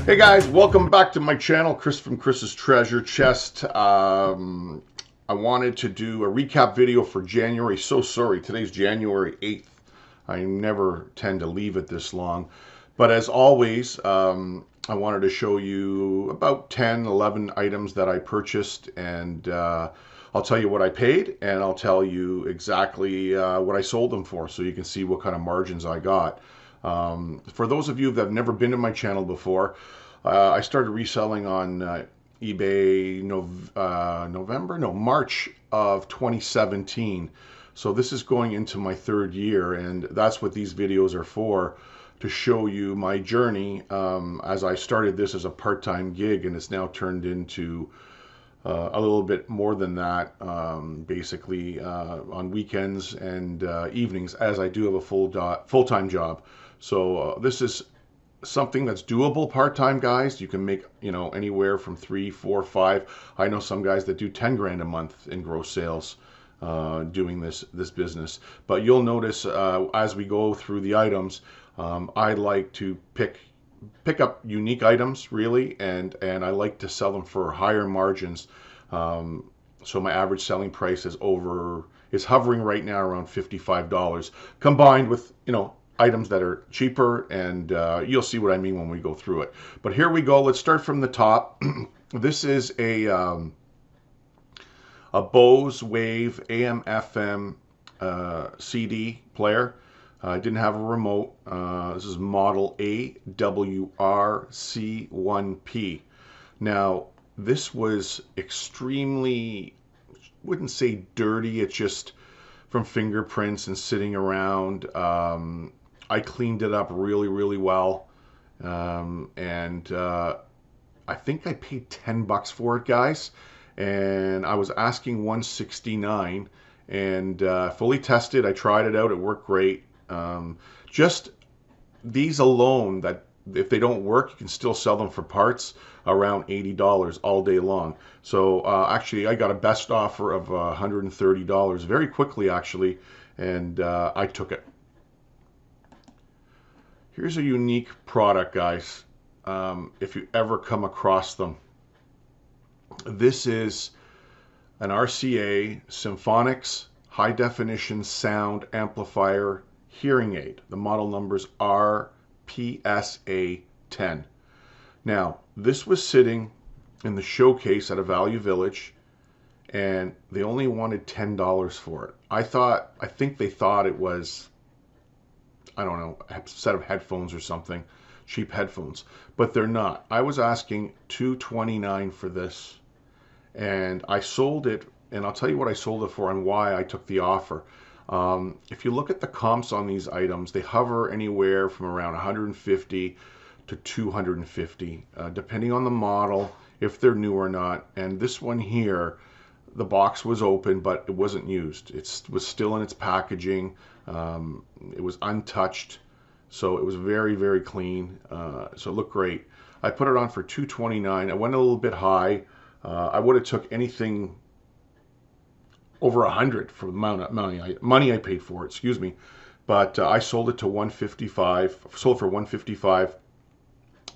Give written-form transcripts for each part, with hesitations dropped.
Hey guys, welcome back to my channel, Chris from Chris's Treasure Chest. I wanted to do a recap video for January. So sorry, today's January 8th. I never tend to leave it this long. But as always, I wanted to show you about 10, 11 items that I purchased, and I'll tell you what I paid, and I'll tell you exactly what I sold them for, so you can see what kind of margins I got. For those of you that have never been to my channel before, I started reselling on eBay March of 2017. So this is going into my third year, and that's what these videos are for, to show you my journey as I started this as a part-time gig, and it's now turned into a little bit more than that, basically on weekends and evenings, as I do have a full-time job. So this is something that's doable part-time, guys. You can make, anywhere from 3, 4, 5. I know some guys that do 10 grand a month in gross sales doing this business. But you'll notice as we go through the items, I like to pick up unique items, really, and I like to sell them for higher margins. So my average selling price is hovering right now around $55, combined with items that are cheaper, and you'll see what I mean when we go through it. But here we go. Let's start from the top. This is a Bose Wave AM/FM CD player. I didn't have a remote. This is model AWRC1P. Now, this was extremely, wouldn't say dirty, it's just from fingerprints and sitting around. I cleaned it up really, really well. And I think I paid $10 for it, guys. And I was asking $169, and fully tested. I tried it out. It worked great. Just these alone, that if they don't work, you can still sell them for parts around $80 all day long. So actually, I got a best offer of $130 very quickly, actually, and I took it. Here's a unique product, guys, if you ever come across them. This is an RCA Symphonics High Definition Sound Amplifier Hearing Aid. The model number is RPSA10. Now, this was sitting in the showcase at a Value Village, and they only wanted $10 for it. I think they thought it was, I don't know, a set of headphones or something, cheap headphones, but they're not. I was asking $229 for this, and I sold it, and I'll tell you what I sold it for and why I took the offer. If you look at the comps on these items, they hover anywhere from around 150 to 250, depending on the model, if they're new or not. And this one here, the box was open, but it wasn't used. It was still in its packaging. It was untouched, so it was very, very clean. So it looked great. I put it on for $229. I went a little bit high. I would have took anything over $100 for the amount of money I paid for it. Excuse me, but I sold it to $155. Sold for $155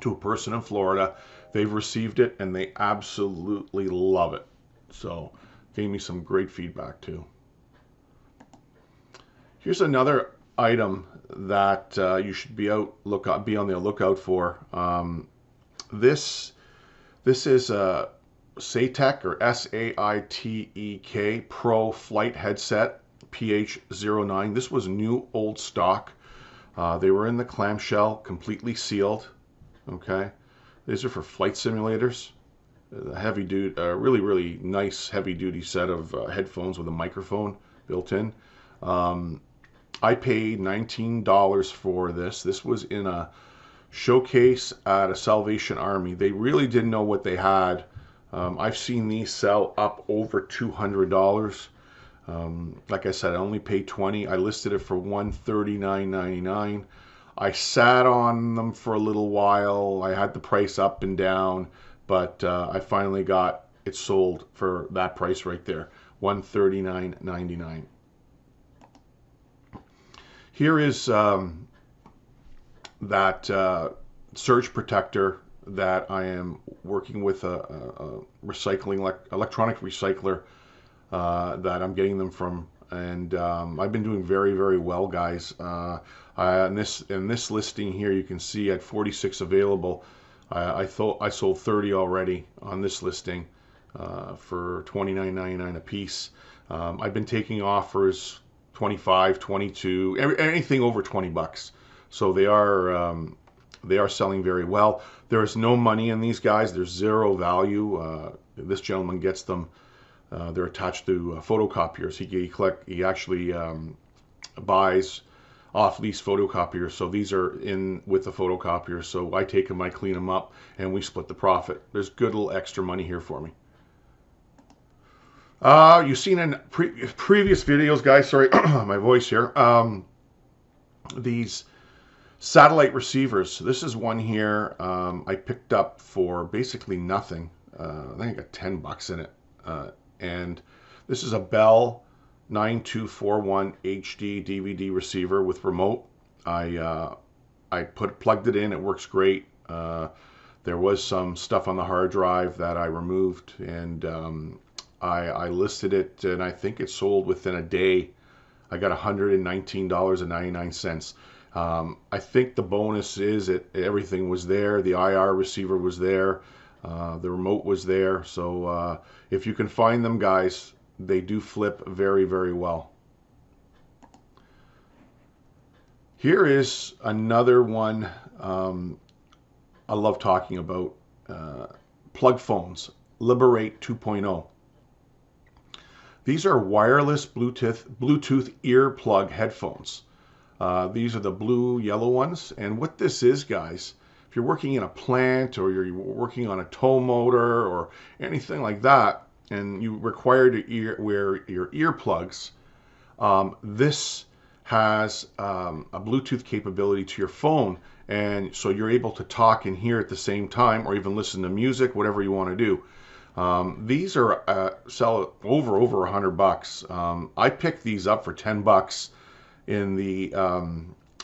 to a person in Florida. They've received it and they absolutely love it. So gave me some great feedback too. Here's another item that you should be on the lookout for. This is a SATEK, or SAITEK Pro Flight Headset PH09. This was new old stock. They were in the clamshell, completely sealed. Okay, these are for flight simulators. Heavy duty, really, really nice heavy duty set of headphones with a microphone built in. I paid $19 for this. This was in a showcase at a Salvation Army. They really didn't know what they had. I've seen these sell up over $200. Like I said, I only paid $20. I listed it for $139.99. I sat on them for a little while. I had the price up and down, but I finally got it sold for that price right there, $139.99. Here is that surge protector that I am working with a electronic recycler that I'm getting them from, and I've been doing very, very well, guys. In this listing here, you can see at 46 available. I sold 30 already on this listing for $29.99 a piece. I've been taking offers 25, 22, anything over 20 bucks. So they are selling very well. There is no money in these guys. There's zero value. This gentleman gets them. They're attached to photocopiers. He actually buys off lease photocopiers. So these are in with the photocopiers. So I take them, I clean them up, and we split the profit. There's good little extra money here for me. You've seen in previous videos, guys. Sorry, my voice here. These satellite receivers. This is one here I picked up for basically nothing. I think I got 10 bucks in it. And this is a Bell 9241 HD DVD receiver with remote. I plugged it in. It works great. There was some stuff on the hard drive that I removed, and I listed it, and I think it sold within a day. I got $119.99. I think the bonus is everything was there. The IR receiver was there. The remote was there. So if you can find them, guys, they do flip very, very well. Here is another one I love talking about. Plug phones, Liberate 2.0. These are wireless Bluetooth earplug headphones. These are the blue, yellow ones. And what this is, guys, if you're working in a plant or you're working on a tow motor or anything like that, and you require to wear your earplugs, this has a Bluetooth capability to your phone. And so you're able to talk and hear at the same time, or even listen to music, whatever you want to do. These are sell over 100 bucks. I picked these up for 10 bucks in the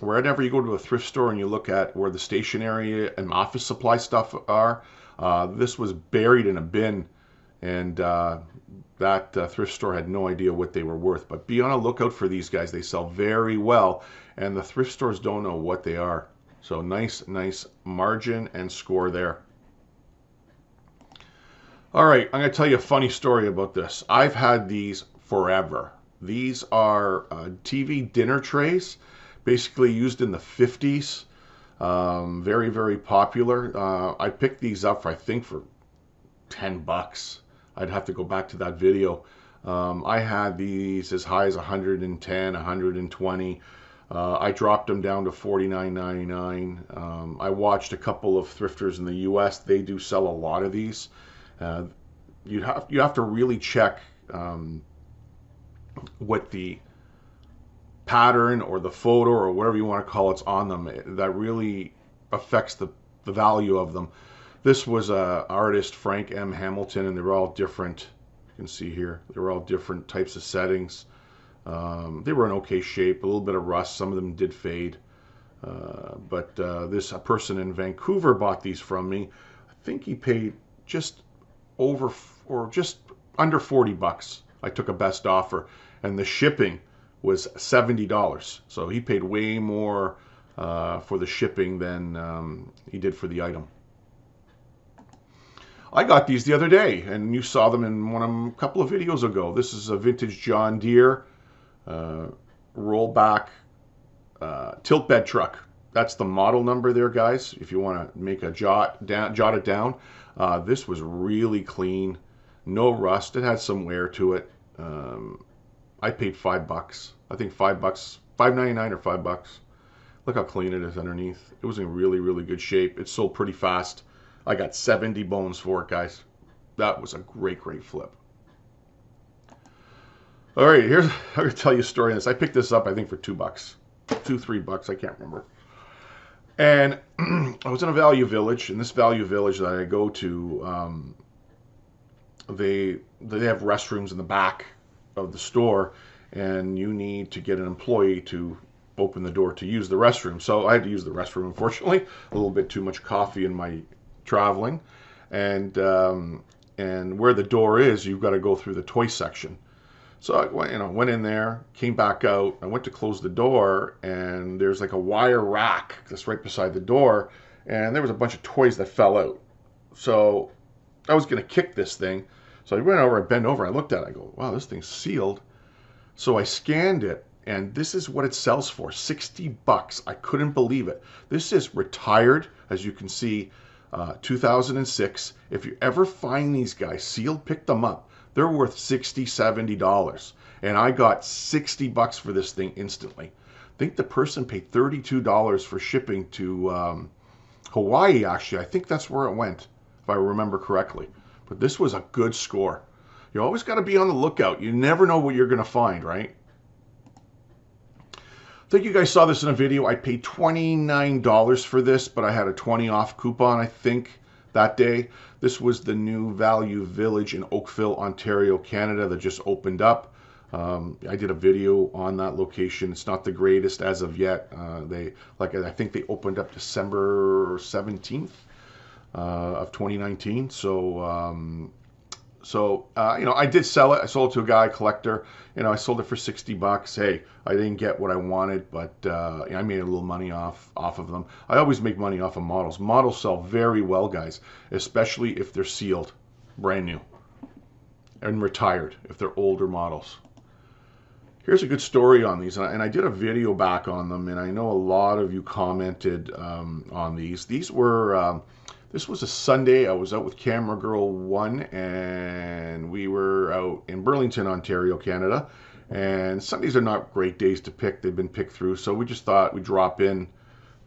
wherever you go to a thrift store and you look at where the stationery and office supply stuff are. This was buried in a bin, and that thrift store had no idea what they were worth. But be on a lookout for these guys. They sell very well, and the thrift stores don't know what they are. So nice margin and score there. All right, I'm going to tell you a funny story about this. I've had these forever. These are TV dinner trays, basically used in the 50s. Very, very popular. I picked these up for, I think, for 10 bucks. I'd have to go back to that video. I had these as high as 110, 120. I dropped them down to $49.99. I watched a couple of thrifters in the US. They do sell a lot of these. You have to really check what the pattern or the photo or whatever you want to call it's on them. That really affects the value of them. This was artist Frank M. Hamilton, and they were all different. You can see here they were all different types of settings. They were in okay shape, a little bit of rust. Some of them did fade. But a person in Vancouver bought these from me. I think he paid just over or just under 40 bucks. I took a best offer, and the shipping was $70. So he paid way more for the shipping than he did for the item. I got these the other day, and you saw them in a couple of videos ago. This is a vintage John Deere rollback tilt bed truck. That's the model number there, guys. If you want to make a jot it down. This was really clean, no rust. It had some wear to it. I paid 5 bucks. I think 5 bucks, $5.99 or 5 bucks. Look how clean it is underneath. It was in really, really good shape. It sold pretty fast. I got 70 bones for it, guys. That was a great flip. All right, I'm going to tell you a story on this. I picked this up, I think, for 2 bucks. 2-3 bucks, I can't remember. And I was in a value village. In this value village that I go to, they have restrooms in the back of the store, and you need to get an employee to open the door to use the restroom. So I had to use the restroom, unfortunately. A little bit too much coffee in my traveling, and where the door is, you've got to go through the toy section. So I went in there, came back out. I went to close the door, and there's like a wire rack that's right beside the door, and there was a bunch of toys that fell out. So I was going to kick this thing. So I went over, I bent over, I looked at it, I go, wow, this thing's sealed. So I scanned it, and this is what it sells for, 60 bucks. I couldn't believe it. This is retired, as you can see, 2006. If you ever find these guys sealed, pick them up. They're worth $60, $70. And I got 60 bucks for this thing instantly. I think the person paid $32 for shipping to Hawaii, actually. I think that's where it went, if I remember correctly. But this was a good score. You always got to be on the lookout. You never know what you're going to find, right? I think you guys saw this in a video. I paid $29 for this, but I had a 20 off coupon, I think, that day. This was the new Value Village in Oakville, Ontario, Canada that just opened up. I did a video on that location. It's not the greatest as of yet. I think they opened up December 17th of 2019. So I did sell it. I sold it to a guy, collector. I sold it for 60 bucks. Hey, I didn't get what I wanted, but I made a little money off of them. I always make money off of models. Models sell very well, guys, especially if they're sealed, brand new, and retired, if they're older models. Here's a good story on these, and I did a video back on them, and I know a lot of you commented on these. This was a Sunday. I was out with Camera Girl 1, and we were out in Burlington, Ontario, Canada. And Sundays are not great days to pick. They've been picked through, so we just thought we'd drop in.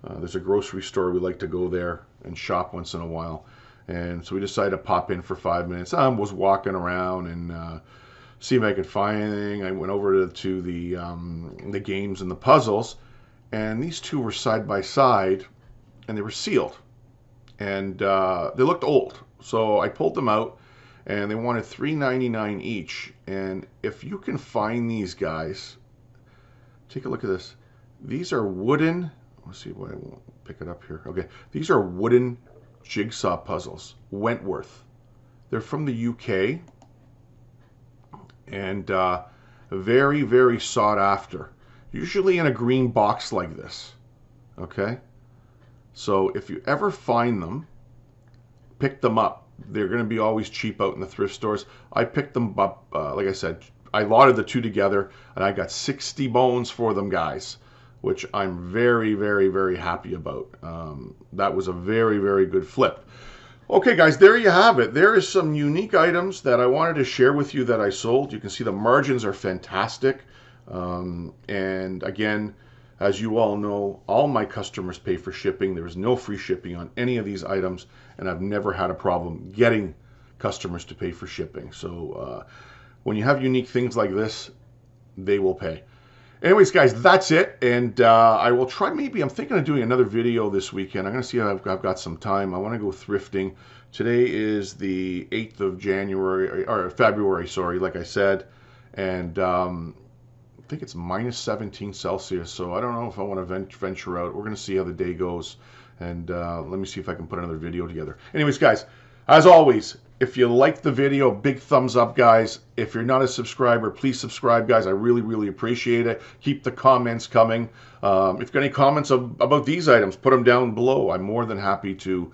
There's a grocery store. We like to go there and shop once in a while. And so we decided to pop in for 5 minutes. I was walking around and see if I could find anything. I went over to the games and the puzzles, and these two were side by side, and they were sealed. And they looked old, so I pulled them out, and they wanted $3.99 each. And if you can find these guys, take a look at this. These are wooden. Let's see why I won't pick it up here. Okay, these are wooden jigsaw puzzles, Wentworth. They're from the UK, and very, very sought after. Usually in a green box like this. Okay. So if you ever find them, pick them up. They're going to be always cheap out in the thrift stores. I picked them up, like I said, I lotted the two together, and I got 60 bones for them, guys, which I'm very, very, very happy about. That was a very, very good flip. Okay, guys, there you have it. There is some unique items that I wanted to share with you that I sold. You can see the margins are fantastic. And again, as you all know, all my customers pay for shipping. There is no free shipping on any of these items, and I've never had a problem getting customers to pay for shipping. So when you have unique things like this, they will pay. Anyways, guys, that's it, and I will try. Maybe I'm thinking of doing another video this weekend. I'm going to see if I've got some time. I want to go thrifting. Today is the 8th of January, or February, sorry, like I said, and I think it's minus 17 Celsius, so I don't know if I want to venture out. We're going to see how the day goes, and let me see if I can put another video together. Anyways, guys, as always, if you liked the video, big thumbs up, guys. If you're not a subscriber, please subscribe, guys. I really, really appreciate it. Keep the comments coming. If you've got any comments about these items, put them down below. I'm more than happy to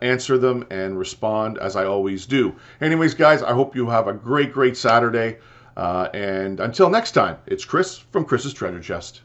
answer them and respond, as I always do. Anyways, guys, I hope you have a great, great Saturday. And until next time, it's Chris from Chris's Treasure Chest.